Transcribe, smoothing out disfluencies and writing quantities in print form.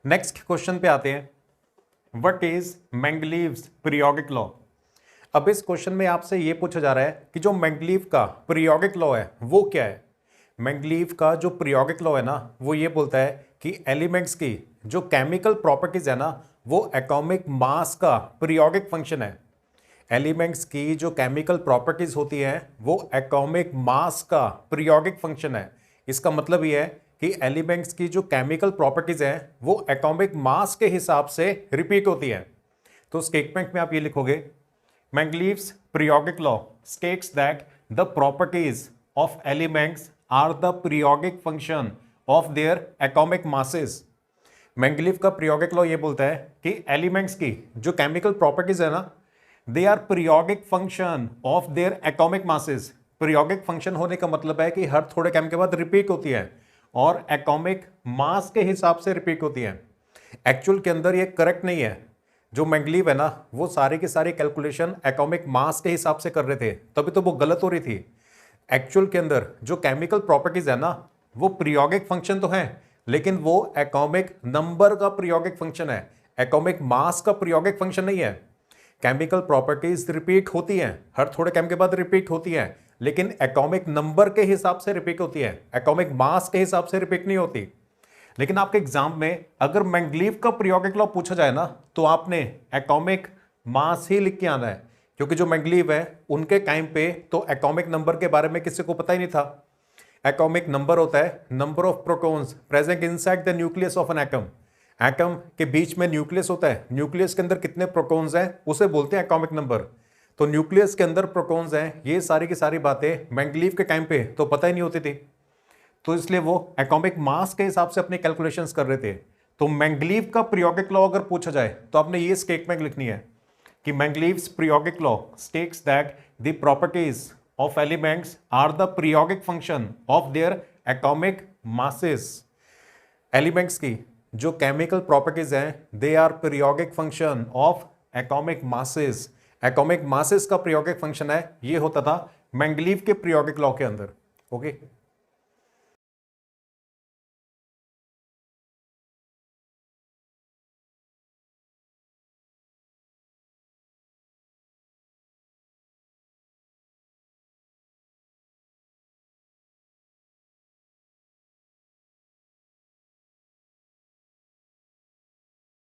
Next question पे आते हैं, व्हाट इज मेंगलीव्स पीरियोडिक लॉ। अब इस क्वेश्चन में आपसे ये पूछा जा रहा है कि जो मेंगलीव का पीरियोडिक लॉ है वो क्या है। मेंगलीव का जो पीरियोडिक लॉ है ना वो ये बोलता है कि एलिमेंट्स की जो केमिकल प्रॉपर्टीज है ना वो एटॉमिक मास का पीरियोडिक फंक्शन है। एलिमेंट्स की जो केमिकल प्रॉपर्टीज होती हैं वो एटॉमिक मास का पीरियोडिक फंक्शन है। इसका मतलब ये है कि एलिमेंट्स की जो केमिकल प्रॉपर्टीज हैं वो एटॉमिक मास के हिसाब से रिपीट होती हैं। तो स्टेटमेंट में आप ये लिखोगे, Mendeleev's periodic law states that the properties of elements are the periodic function of their atomic masses. मेंगलीव का पीरियोडिक लॉ ये बोलता है कि एलिमेंट्स की जो केमिकल प्रॉपर्टीज है ना they are periodic function of their atomic masses. Periodic function होने का मतलब है कि हर थोड़े टाइम के बाद रिपीट होती है और एटॉमिक मास के हिसाब से रिपीट होती है। एक्चुअल के अंदर ये करेक्ट नहीं है। जो मेंगलीव है ना वो सारी की सारी कैलकुलेशन एटॉमिक मास के हिसाब से कर रहे थे, तभी तो वो गलत हो रही थी। एक्चुअल के अंदर जो केमिकल प्रॉपर्टीज है ना वो पीरियोडिक फंक्शन तो है लेकिन वो एटॉमिक नंबर का पीरियोडिक फंक्शन है, एटॉमिक मास का पीरियोडिक फंक्शन नहीं है। केमिकल प्रॉपर्टीज रिपीट होती हैं, हर थोड़े टाइम के बाद रिपीट होती हैं, लेकिन एटॉमिक नंबर के हिसाब से रिपीट होती है, एटॉमिक मास के हिसाब से रिपीट नहीं होती। लेकिन आपके एग्जाम में अगर मेंगलीव का पीरियोडिक लॉ पूछा जाए ना तो आपने एटॉमिक मास ही लिख के आना है, क्योंकि जो मेंगलीव है उनके टाइम पे तो एटॉमिक नंबर के बारे में किसी को पता ही नहीं था। एटॉमिक नंबर होता है number of protons present inside the nucleus of an atom. Atom के बीच में न्यूक्लियस होता है, न्यूक्लियस के अंदर कितने प्रोटॉन्स हैं उसे बोलते हैं एटॉमिक नंबर। तो न्यूक्लियस के अंदर प्रोटॉन्स हैं, ये सारी की सारी बातें मेंगलीव के टाइम पे तो पता ही नहीं होती थी, तो इसलिए वो एटॉमिक मास के हिसाब से अपने कैलकुलेशंस कर रहे थे। तो मेंगलीव का पीरियोडिक लॉ अगर पूछा जाए तो आपने ये स्टेटमेंट लिखनी है कि Mendeleev's periodic law states that the properties of elements are the periodic function of their atomic masses. Elements की जो केमिकल प्रॉपर्टीज हैं they are periodic function of atomic masses. Atomic masses का पीरियोडिक फंक्शन है, ये होता था मेंगलीव के periodic law के अंदर। ओके